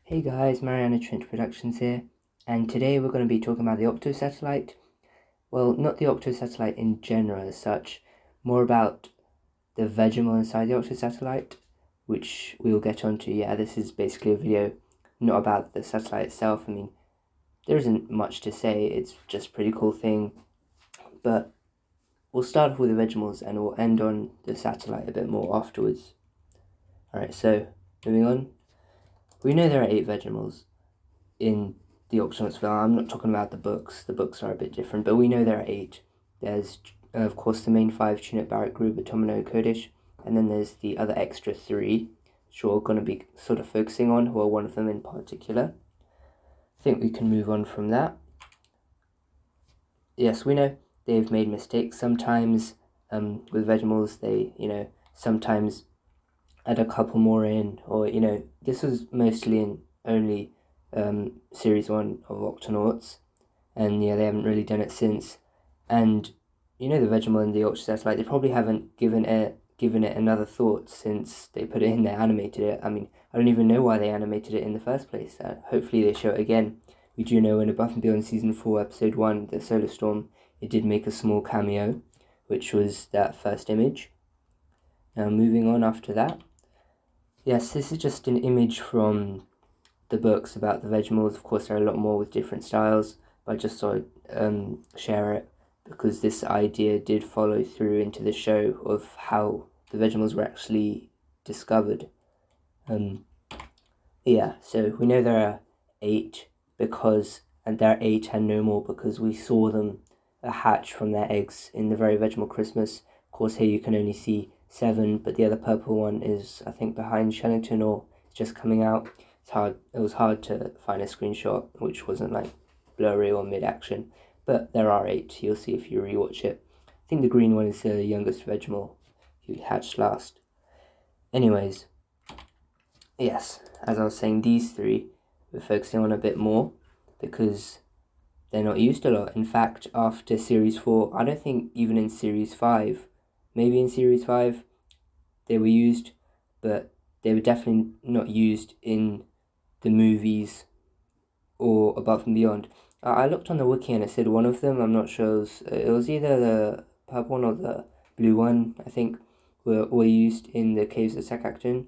Hey guys, Mariana Trench Productions here, and today we're going to be talking about the Octo-Satellite. Well, not the Octo-Satellite in general as such, more about the Vegimal inside the Octo-Satellite, which we'll get onto. Yeah, this is basically a video not about the satellite itself. I mean, there isn't much to say, it's just a pretty cool thing, but we'll start off with the Vegimals and we'll end on the satellite a bit more afterwards. Alright, so moving on. We know there are 8 Vegimals in the Octonauts film. I'm not talking about the books are a bit different, but we know there are 8. There's, of course, the main 5, Chinook, Barrett, Gruber, Tominnow, Kodish, and then there's the other extra 3, which we're going to be sort of focusing on, or one of them in particular. I think we can move on from that. Yes, we know they've made mistakes sometimes. With Vegemals, they, sometimes add a couple more in, or, this was mostly in only series 1 of Octonauts, and yeah, they haven't really done it since. And the Vegimal and the Octo-Satellite, they probably haven't given it another thought since they put it in there, animated it. I mean, I don't even know why they animated it in the first place. Hopefully they show it again. We do know in Above and Beyond Season 4, Episode 1, the Solar Storm, it did make a small cameo, which was that first image. Now moving on after that. Yes, this is just an image from the books about the Vegimals. Of course, there are a lot more with different styles, but I just thought I'd share it because this idea did follow through into the show of how the Vegimals were actually discovered. Yeah, so we know there are 8 and there are 8 and no more because we saw them hatch from their eggs in the very Vegimal Christmas. Of course, here you can only see 7, but the other purple one is, I think, behind Shellington or just coming out. It was hard to find a screenshot which wasn't like blurry or mid-action, but there are 8. You'll see if you rewatch it. I think the green one is the youngest Vegimal who hatched last. Anyways, yes, as I was saying, these 3 we're focusing on a bit more because they're not used a lot. In fact, after series 4, I don't think even in series 5, maybe in series 5 they were used, but they were definitely not used in the movies or Above and Beyond. I looked on the wiki and it said one of them, I'm not sure, it was either the purple one or the blue one, I think, were used in the Caves of Sakakton,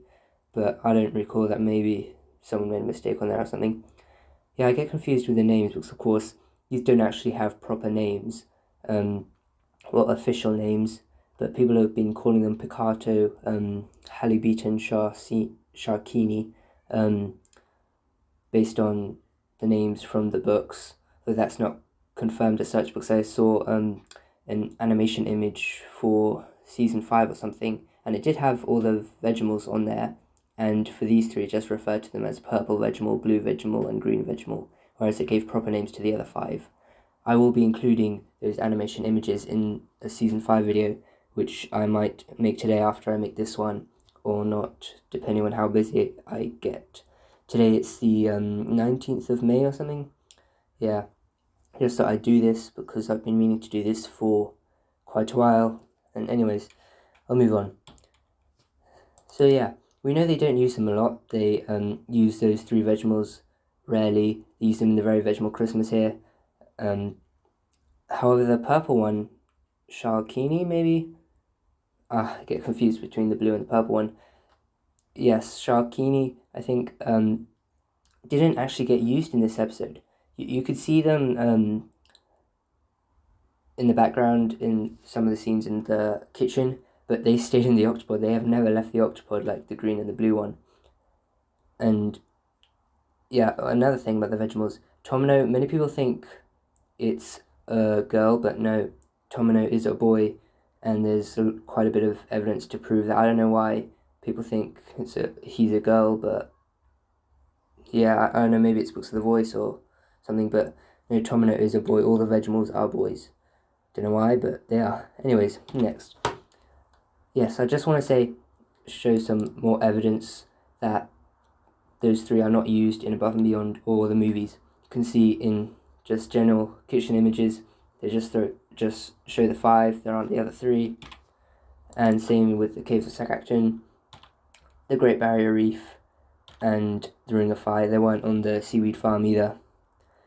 but I don't recall that. Maybe someone made a mistake on there or something. Yeah, I get confused with the names because, of course, these don't actually have proper names, official names, but people have been calling them Pikato, Halibeet and Sharcini, based on the names from the books, though that's not confirmed as such because I saw an animation image for season 5 or something, and it did have all the Vegimals on there, and for these 3 it just referred to them as purple Vegimal, blue Vegimal, and green Vegimal, whereas it gave proper names to the other 5. I will be including those animation images in a season 5 video, which I might make today after I make this one, or not, depending on how busy I get. Today it's the 19th of May or something. Yeah, just thought I'd do this because I've been meaning to do this for quite a while. And anyways, I'll move on. So yeah, we know they don't use them a lot. They use those 3 Vegimals rarely. They use them in the very Vegimal Christmas here. However, the purple one, Sharcini maybe? I get confused between the blue and the purple one. Yes, Sharcini, I think, didn't actually get used in this episode. You could see them in the background in some of the scenes in the kitchen, but they stayed in the Octopod. They have never left the Octopod like the green and the blue one. And yeah, another thing about the Vegimals, Tominnow, many people think it's a girl, but no, Tominnow is a boy, and there's quite a bit of evidence to prove that. I don't know why people think he's a girl, but yeah, I don't know, maybe it's because of the voice or something, but no, Tominnow is a boy. All the Vegimals are boys. Don't know why, but they are. Anyways, next. Yes, I just want to show some more evidence that those 3 are not used in Above and Beyond or the movies. You can see in just general kitchen images, they just show the 5, there aren't the other 3. And same with the Caves of Sakakton, the Great Barrier Reef, and the Ring of Fire. They weren't on the seaweed farm either,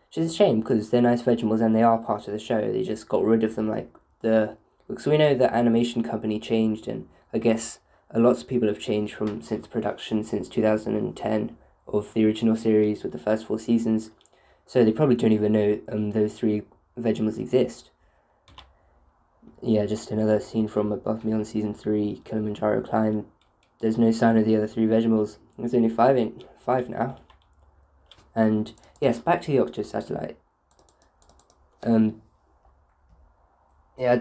which is a shame because they're nice Vegimals and they are part of the show. They just got rid of them because we know the animation company changed, and I guess lots of people have changed since production since 2010 of the original series with the first 4 seasons. So they probably don't even know those 3 Vegimals exist. Yeah, just another scene from Above Me on Season 3, Kilimanjaro Climb. There's no sign of the other 3 Vegimals. There's only 5 now. And yes, back to the Octo-Satellite. Yeah, I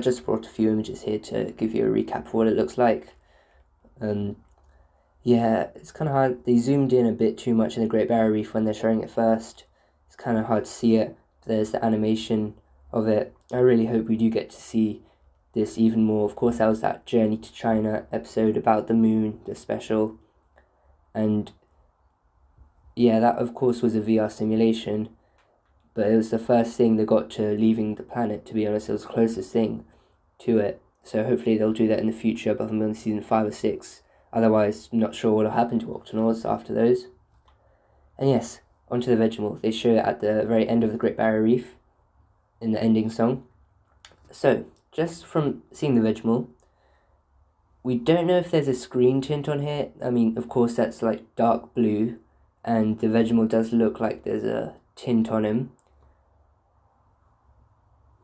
just brought a few images here to give you a recap of what it looks like. Yeah, it's kind of hard. They zoomed in a bit too much in the Great Barrier Reef when they're showing it first. It's kind of hard to see it. There's the animation of it. I really hope we do get to see this even more. Of course, that was that Journey to China episode about the moon, the special. And yeah, that of course was a VR simulation, but it was the first thing they got to leaving the planet, to be honest. It was the closest thing to it. So hopefully they'll do that in the future, above and beyond season 5 or 6. Otherwise, not sure what will happen to Octonauts after those. And yes, onto the Vegimal. They show it at the very end of the Great Barrier Reef in the ending song. So, just from seeing the Vegimal, we don't know if there's a screen tint on here. I mean, of course, that's like dark blue, and the Vegimal does look like there's a tint on him.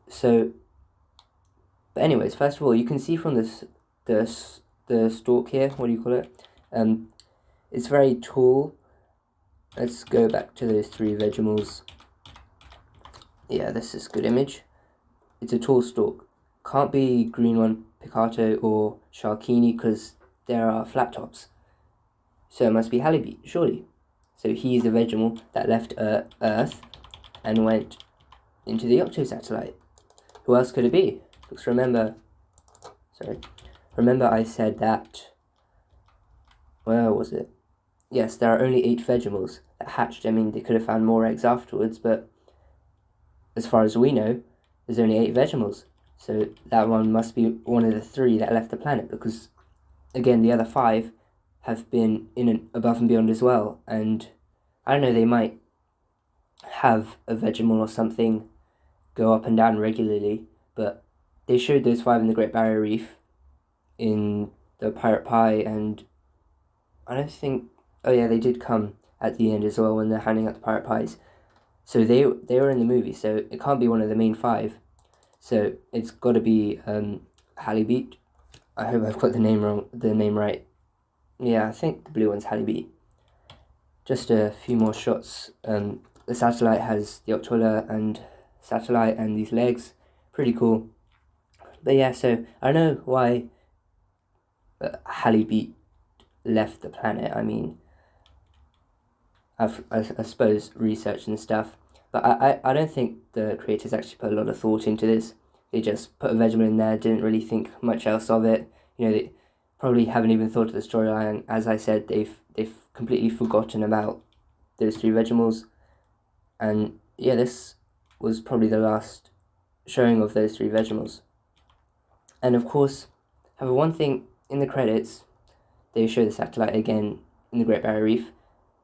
So, but anyways, first of all, you can see from the stalk here, what do you call it? It's very tall. Let's go back to those 3 Vegimals. Yeah, this is a good image. It's a tall stalk. Can't be green one, Pikato or Sharcini, because there are flat tops. So it must be Halibeet, surely. So he's a Vegimal that left Earth and went into the Octo-Satellite. Who else could it be? Because remember I said that, where was it? Yes, there are only 8 Vegimals that hatched. I mean, they could have found more eggs afterwards, but as far as we know, there's only 8 Vegimals. So that one must be one of the 3 that left the planet, because, again, the other 5 have been in and above and beyond as well. And, I don't know, they might have a Vegimal or something go up and down regularly, but they showed those 5 in the Great Barrier Reef in the Pirate Pie, and I don't think... Oh yeah, they did come at the end as well when they're handing out the Pirate Pies. So they were in the movie, so it can't be one of the main 5. So it's got to be Halibeet. I hope I've got the name right. Yeah, I think the blue one's Halibeet. Just a few more shots. The satellite has the Octola and satellite and these legs. Pretty cool. But yeah, so I know why Halibeet left the planet. I mean, I suppose research and stuff, but I don't think the creators actually put a lot of thought into this. They just put a Vegimal in there, didn't really think much else of it. You know, they probably haven't even thought of the storyline. As I said, they've completely forgotten about those 3 Vegimals, and yeah, this was probably the last showing of those 3 Vegimals. And of course, however, one thing in the credits, they show the satellite again in the Great Barrier Reef.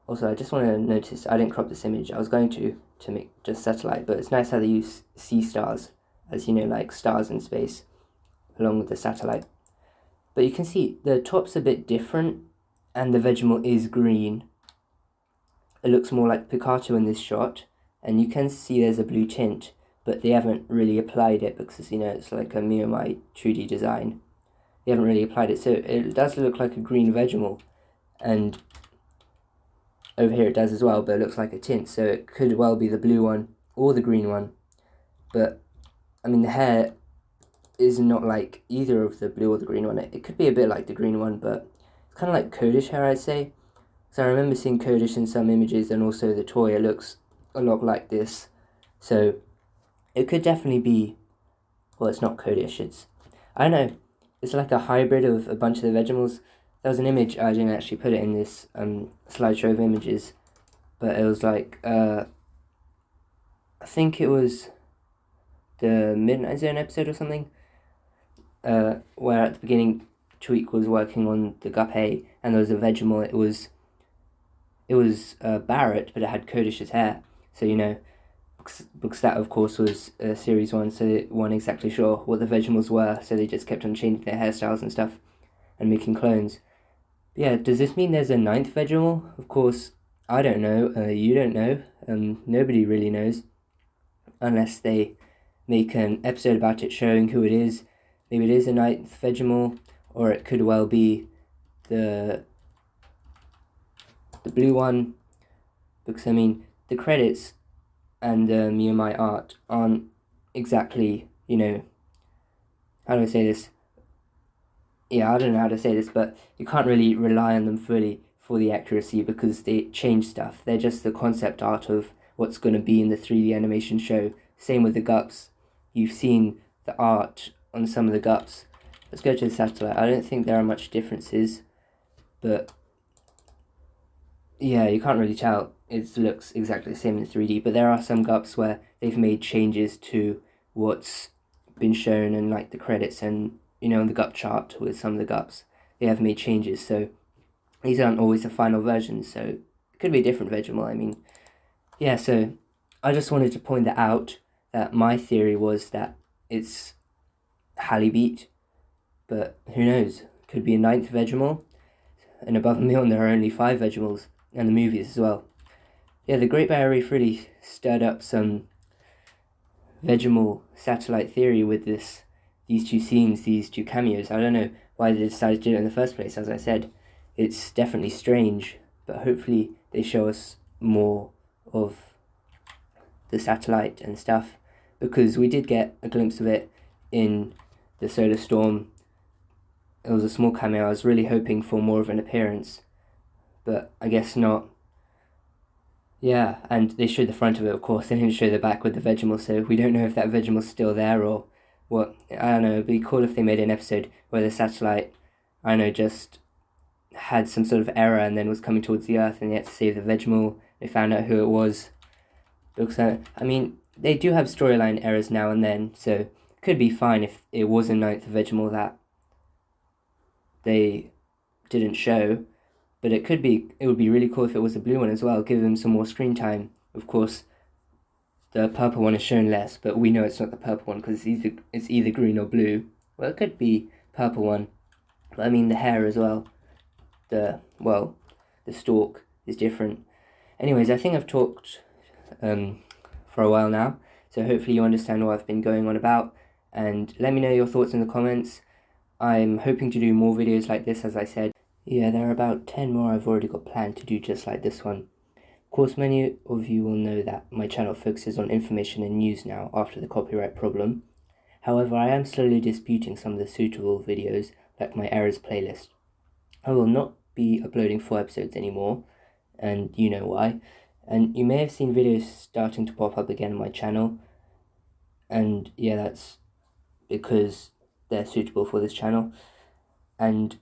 Also, I just want to notice, I didn't crop this image. I was going to make just satellite, but it's nice how they use sea stars, as you know, like stars in space, along with the satellite. But you can see the top's a bit different, and the Vegimal is green. It looks more like Pikato in this shot, and you can see there's a blue tint, but they haven't really applied it because, you know, it's like a Miomai 2D design. They haven't really applied it, so it does look like a green Vegimal, and over here it does as well, but it looks like a tint, so it could well be the blue one or the green one. But, I mean, the hair is not like either of the blue or the green one. It could be a bit like the green one, but it's kind of like Codish hair, I'd say. So I remember seeing Codish in some images, and also the toy, it looks a lot like this. So it could definitely be, well, it's not Codish, I don't know, it's like a hybrid of a bunch of the Vegimals. There was an image, I didn't actually put it in this slideshow of images, but it was like, I think it was the Midnight Zone episode or something, where at the beginning Tweak was working on the Gup-Y, and there was a Vegimal. It was it was Barrett, but it had Kodish's hair. So, because that, of course, was Series 1, so they weren't exactly sure what the Vegimals were, so they just kept on changing their hairstyles and stuff and making clones. But yeah, does this mean there's a 9th Vegimal? Of course, I don't know, you don't know, nobody really knows, unless they make an episode about it showing who it is. Maybe it is a 9th Vegimal, or it could well be the blue one, because, I mean, the credits and my art aren't exactly, how do I say this? Yeah, I don't know how to say this, but you can't really rely on them fully for the accuracy because they change stuff. They're just the concept art of what's going to be in the 3D animation show. Same with the Gups. You've seen the art on some of the Gups. Let's go to the satellite. I don't think there are much differences, but yeah, you can't really tell. It looks exactly the same in 3D, but there are some Gups where they've made changes to what's been shown and like the credits and on the Gup chart with some of the Gups, they have made changes, so these aren't always the final versions, so it could be a different Vegimal. I mean, yeah, so I just wanted to point that out, that my theory was that it's Halibeet, but who knows, could be a 9th Vegimal, and above and beyond there are only 5 Vegimals, and the movies as well. Yeah, the Great Barrier Reef really stirred up some Vegimal satellite theory with these two scenes, these two cameos. I don't know why they decided to do it in the first place. As I said, it's definitely strange, but hopefully they show us more of the satellite and stuff, because we did get a glimpse of it in the solar storm. It was a small cameo. I was really hoping for more of an appearance, but I guess not. Yeah, and they showed the front of it, of course. They didn't show the back with the Vegimal, so we don't know if that Vegimal's still there or what. I don't know, it'd be cool if they made an episode where the satellite, I don't know, just had some sort of error and then was coming towards the Earth and they had to save the Vegimal. They found out who it was. Because, I mean, they do have storyline errors now and then, so it could be fine if it was a 9th Vegimal that they didn't show. But it would be really cool if it was a blue one as well, give them some more screen time. Of course, the purple one is shown less, but we know it's not the purple one because it's either green or blue. Well, it could be purple one, but I mean the hair as well. The stalk is different. Anyways, I think I've talked for a while now, so hopefully you understand what I've been going on about, and let me know your thoughts in the comments. I'm hoping to do more videos like this, as I said. Yeah, there are about 10 more I've already got planned to do just like this one. Of course, many of you will know that my channel focuses on information and news now after the copyright problem. However, I am slowly disputing some of the suitable videos, like my errors playlist. I will not be uploading 4 episodes anymore, and you know why. And you may have seen videos starting to pop up again on my channel, and yeah, that's because they're suitable for this channel. And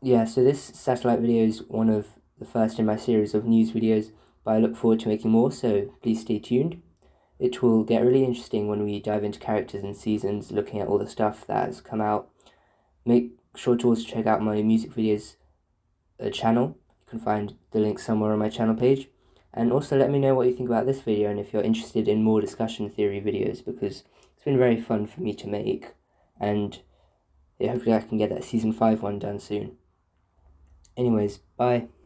yeah, so this satellite video is one of the first in my series of news videos, but I look forward to making more, so please stay tuned. It will get really interesting when we dive into characters and seasons, looking at all the stuff that has come out. Make sure to also check out my music videos channel. You can find the link somewhere on my channel page. And also let me know what you think about this video and if you're interested in more discussion theory videos, because it's been very fun for me to make. And yeah, hopefully I can get that season 5 one done soon. Anyways, bye.